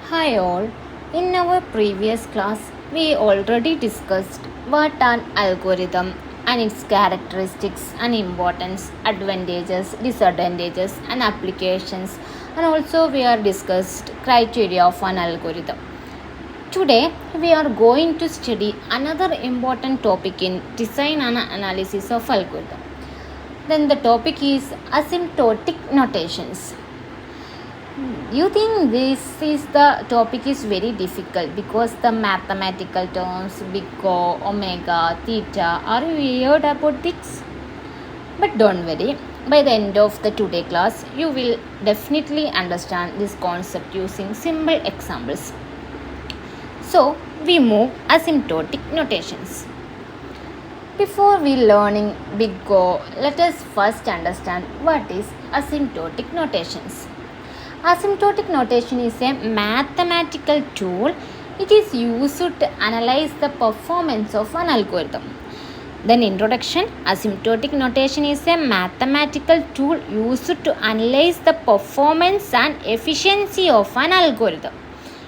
Hi all. In our previous class, we already discussed what an algorithm and its characteristics and importance, advantages, disadvantages and applications, and also we are discussed criteria of an algorithm. Today we are going to study another important topic in design and analysis of algorithm. Then the topic is asymptotic notations. You think this is the topic is very difficult because the mathematical terms big O, omega, theta are weird about this? But don't worry, by the end of the today class, you will definitely understand this concept using simple examples. So we move asymptotic notations. Before we learning big O, let us first understand what is asymptotic notations. Asymptotic notation is a mathematical tool. It is used to analyze the performance of an algorithm. Then introduction. Asymptotic notation is a mathematical tool used to analyze the performance and efficiency of an algorithm.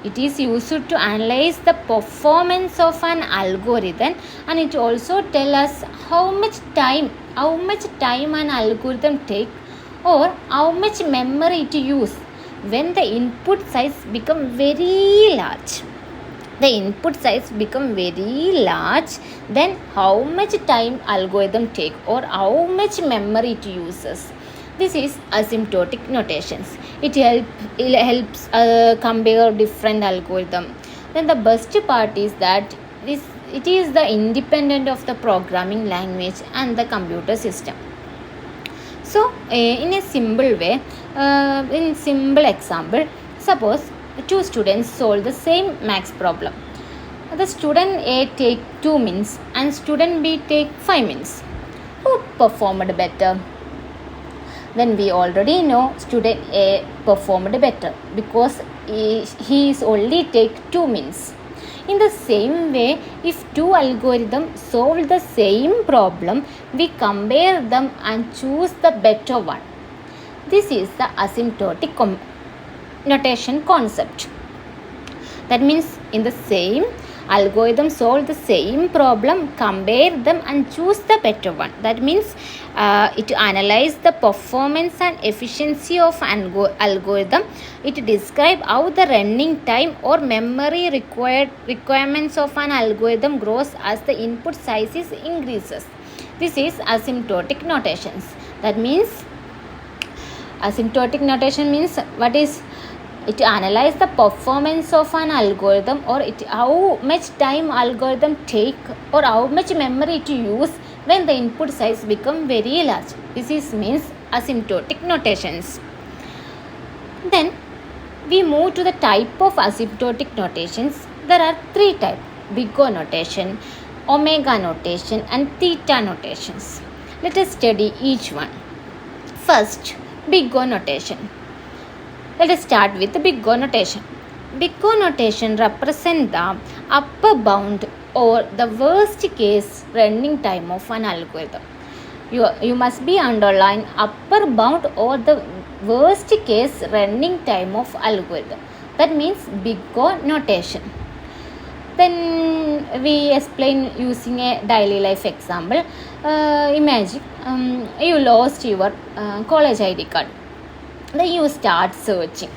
It is used to analyze the performance of an algorithm, and it also tells us how much time an algorithm takes or how much memory to use when the input size become very large. The input size become very large, then how much time algorithm take or how much memory it uses. This is asymptotic notations. It helps compare different algorithm. Then the best part is that it is the independent of the programming language and the computer system. So, in a simple way, in simple example, suppose two students solve the same maths problem. The student A take 2 minutes and student B take 5 minutes. Who performed better? Then we already know student A performed better because he is only take 2 minutes. In the same way, if two algorithms solve the same problem, we compare them and choose the better one. This is the asymptotic notation concept. That means in the same algorithm solve the same problem, compare them and choose the better one. That means it analyze the performance and efficiency of an algorithm. It describe how the running time or memory requirements of an algorithm grows as the input size increases. This is asymptotic notations. That means asymptotic notation means what is it analyze the performance of an algorithm or how much time algorithm take or how much memory to use when the input size become very large. This is means asymptotic notations. Then we move to the type of asymptotic notations. There are three types: big O notation, omega notation and theta notations. Let us study each one. First, big O notation. Let us start with the big O notation. Big O notation represents the upper bound or the worst case running time of an algorithm. You must be underline upper bound or the worst case running time of algorithm. That means big O notation. Then we explain using a daily life example. Imagine you lost your college ID card. Then you start searching.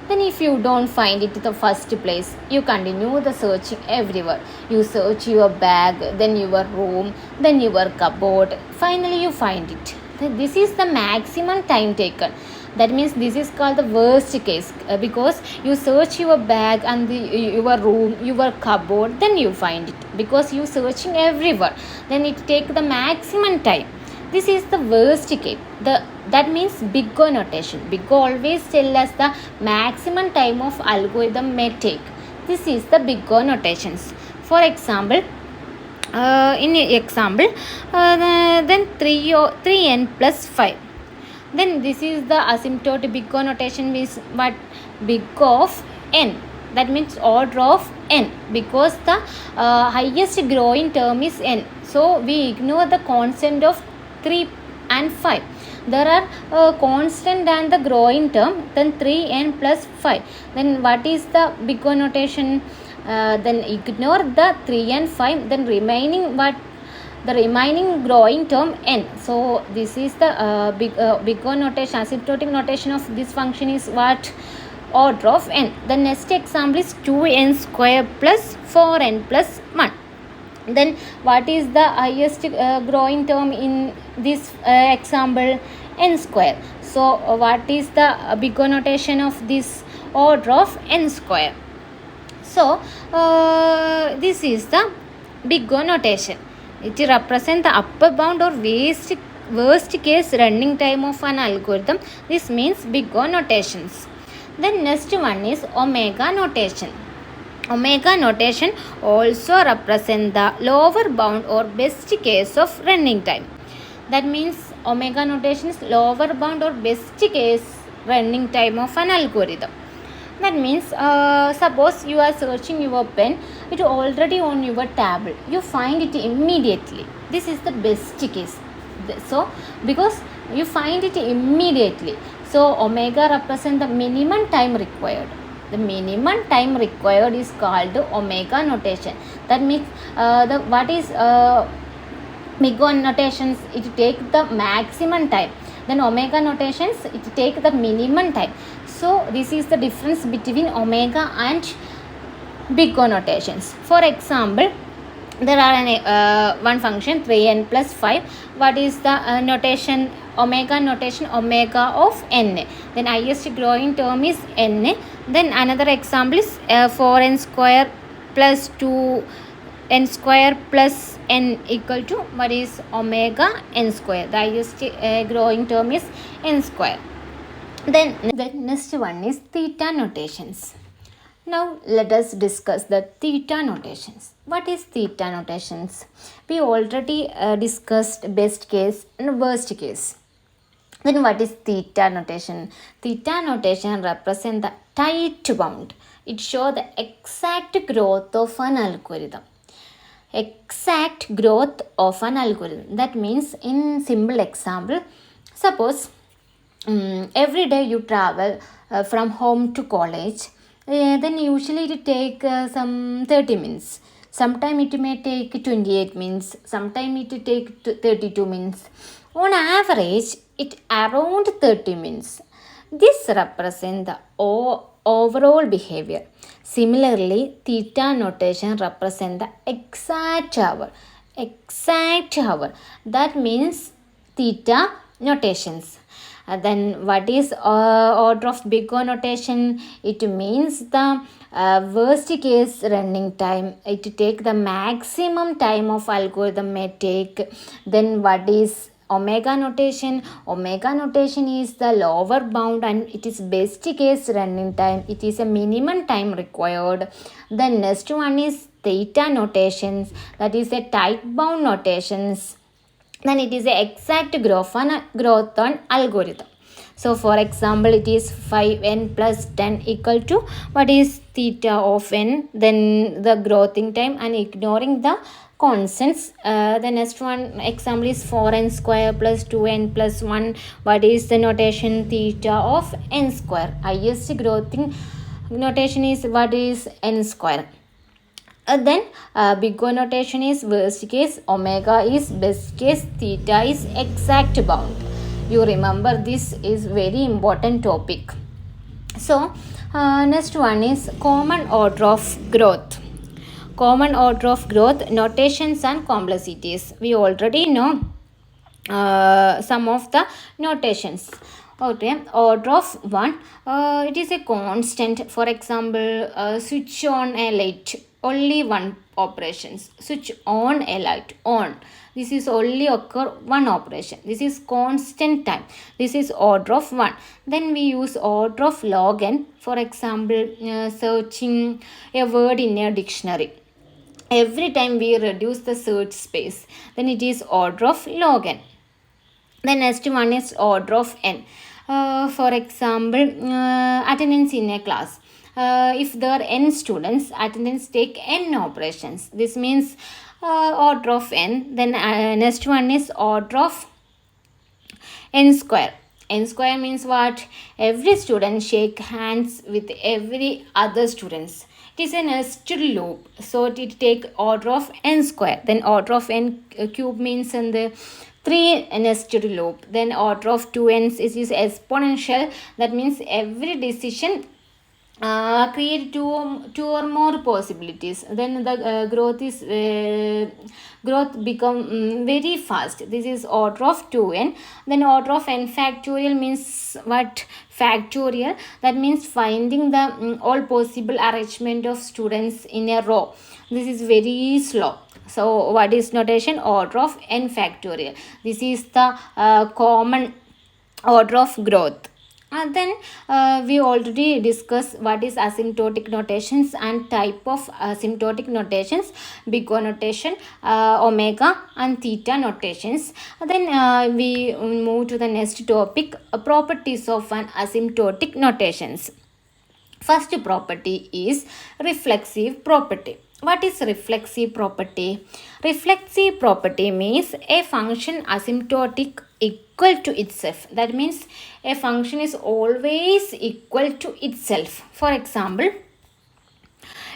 Then if you don't find it in the first place, you continue the searching everywhere. You search your bag, then your room, then your cupboard. Finally you find it. This is the maximum time taken. That means this is called the worst case because you search your bag and your room, your cupboard, then you find it because you searching everywhere. Then it take the maximum time. This is the worst case. That means big O notation. Big O always tell us the maximum time of algorithm may take. This is the big O notations. For example, in example, then 3n plus 5. Then this is the asymptotic big O notation means what? Big O of n. That means order of n because the highest growing term is n. So we ignore the constant of 3 and 5. there are constant and the growing term, then 3n plus 5. Then what is the big O notation? Then ignore the 3 and 5, then remaining growing term n. So this is the big O notation, asymptotic notation of this function is what? Order of n. The next example is 2n square plus 4n plus 1. Then what is the highest growing term in this example? N square. So what is the big O notation of this order of n square? So this is the big O notation. It represents the upper bound or worst case running time of an algorithm. This means big O notations. Then next one is omega notation. Omega notation also represents the lower bound or best case of running time. That means omega notation is lower bound or best case running time of an algorithm. That means suppose you are searching your pen, it is already on your table, you find it immediately. This is the best case. So because you find it immediately, so omega represents the minimum time required. The minimum time required is called omega notation. That means what is big O notations, it take the maximum time. Then omega notations, it take the minimum time. So this is the difference between omega and big O notations. For example, there are one function 3n plus 5. What is the notation? Omega notation, omega of n. Then highest growing term is n. Then another example is 4n square plus 2n square plus n equal to what is omega n square. The highest growing term is n square. Then the next one is theta notations. Now let us discuss the theta notations. What is theta notations? We already discussed best case and worst case. Then what is theta notation? Theta notation represents the tight bound. It shows the exact growth of an algorithm. Exact growth of an algorithm. That means in simple example, suppose every day you travel from home to college, then usually it take some 30 minutes. Sometime it may take 28 minutes. Sometime it take 32 minutes. On average, it around 30 minutes. This represents the overall behavior. Similarly, theta notation represents the exact hour. Exact hour. That means theta notations. Then what is order of big O notation? It means the worst case running time. It take the maximum time of algorithm may take. Then what is omega notation? Omega notation is the lower bound and it is best case running time. It is a minimum time required. The next one is theta notations. That is a tight bound notations. Then it is the exact growth on algorithm. So for example, it is 5n plus 10 equal to what is theta of n, then the growing time, and ignoring the constants. The next one example is 4n square plus 2n plus 1. What is the notation? Theta of n square. Highest growing notation is what is n square. Then big O notation is worst case, omega is best case, theta is exact bound. You remember, this is very important topic. So next one is common order of growth. Common order of growth, notations and complexities. We already know some of the notations. Okay, order of 1, it is a constant. For example, switch on a light, only one operations. Switch on a light, on. This is only occur one operation. This is constant time. This is order of 1. Then we use order of log n. For example, searching a word in a dictionary. Every time we reduce the search space, then it is order of log n. The next one is order of n. For example, attendance in a class. If there are n students, attendance take n operations. This means order of n. Then next one is order of n square. N square means what? Every student shake hands with every other students. It is a nested loop, so it take order of n square. Then order of n cube means in the 3 nested loop. Then order of 2n is exponential. That means every decision create two or more possibilities. Then the growth become very fast. This is order of 2n. Then order of n factorial means what? Factorial. That means finding the all possible arrangement of students in a row. This is very slow. So what is notation? Order of n factorial. This is the common order of growth. And then we already discussed what is asymptotic notations and type of asymptotic notations, big O notation, omega and theta notations. Then we move to the next topic, properties of an asymptotic notations. First property is reflexive property. What is reflexive property? Reflexive property means a function asymptotic equal to itself. That means a function is always equal to itself. For example,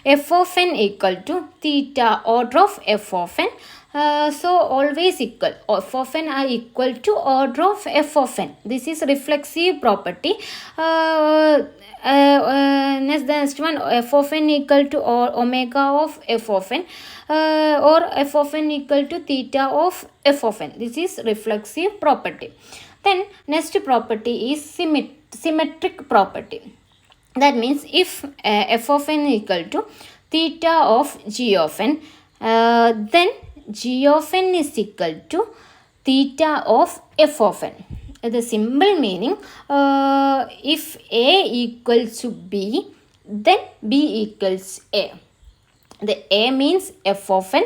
f of n equal to theta order of f of n. So always equal. F of n are equal to order of f of n. This is reflexive property. Next one, f of n equal to omega of f of n, or f of n equal to theta of f of n. This is reflexive property. Then next property is symmetric property. That means if f of n equal to theta of g of n, then g of n is equal to theta of f of n. The symbol meaning, if a equals to b, then b equals a. The a means f of n,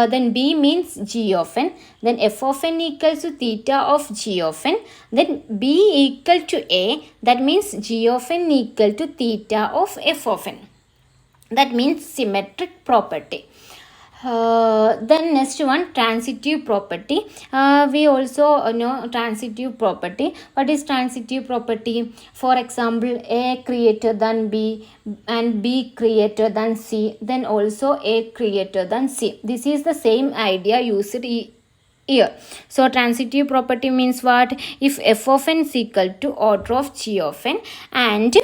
then b means g of n, then f of n equals to theta of g of n, then b equal to a, that means g of n equal to theta of f of n. That means symmetric property. Then next one, transitive property. We also know transitive property. What is transitive property? For example, a greater than b and b greater than c, then also a greater than c. This is the same idea used here. So transitive property means what? If f of n is equal to order of g of n and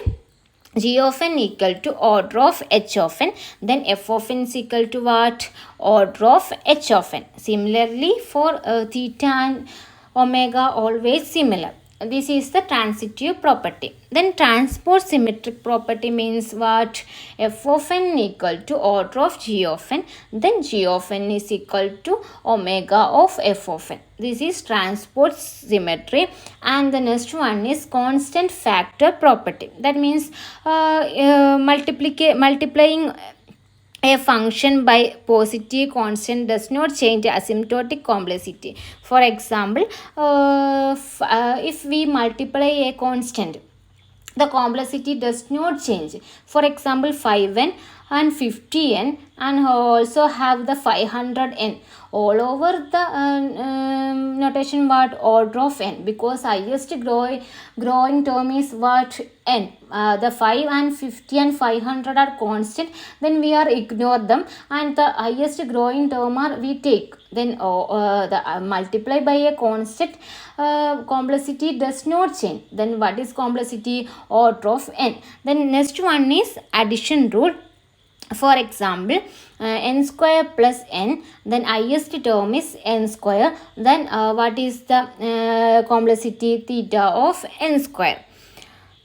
g of n equal to order of h of n, then f of n is equal to what? Order of h of n. Similarly for theta and omega, always similar. This is the transitive property. Then transpose symmetric property means what? F of n equal to order of g of n, then g of n is equal to omega of f of n. This is transpose symmetry. And the next one is constant factor property. That means multiplying a function by positive constant does not change asymptotic complexity. For example, if we multiply a constant, the complexity does not change. For example, 5n and 50n, and also have the 500n. All over the notation what? Order of n, because highest growing term is what? N. The 5 and 50 and 500 are constant, then we are ignore them, and the highest growing term are we take. Then the multiply by a constant, complexity does not change. Then what is complexity? Order of n. Then next one is addition rule. For example, n square plus n, then highest term is n square, then what is the complexity? Theta of n square.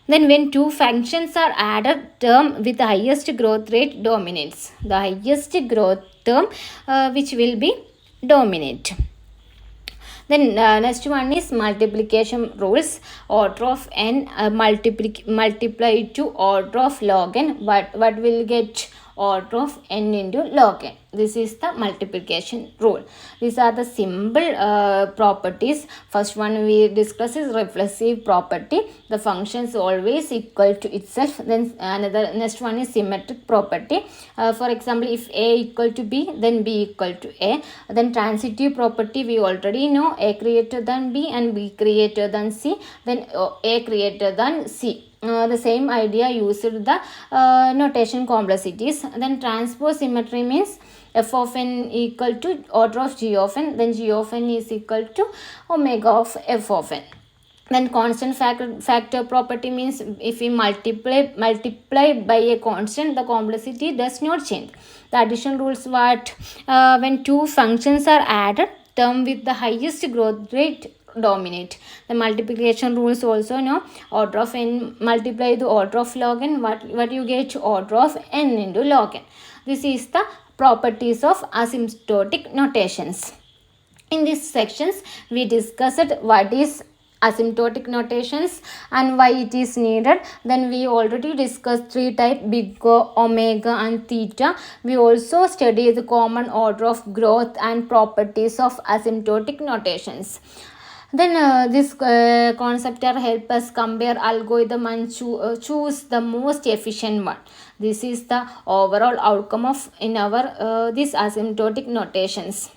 Then when two functions are added, term with the highest growth rate dominates. The highest growth term which will be dominate. Then next one is multiplication rules. Order of n multiply to order of log n. What will get? order of n into log n. This is the multiplication rule. These are the simple properties. First one we discuss is reflexive property. The function is always equal to itself. Then next one is symmetric property. For example, if a equal to b, then b equal to a. Then transitive property we already know, a greater than b and b greater than c, then a greater than c. The same idea used the notation complexities. Then transpose symmetry means f of n equal to order of g of n, then g of n is equal to omega of f of n. Then constant factor property means if we multiply by a constant, the complexity does not change. The addition rules what? When two functions are added, term with the highest growth rate dominate. The multiplication rules also know, order of n multiply the order of log n, what you get? Order of n into log n. This is the properties of asymptotic notations. In these sections we discussed what is asymptotic notations and why it is needed. Then we already discussed three types, big O, omega and theta. We also studied the common order of growth and properties of asymptotic notations. Then this concept help us compare algorithm and choose the most efficient one. This is the overall outcome of in our these asymptotic notations.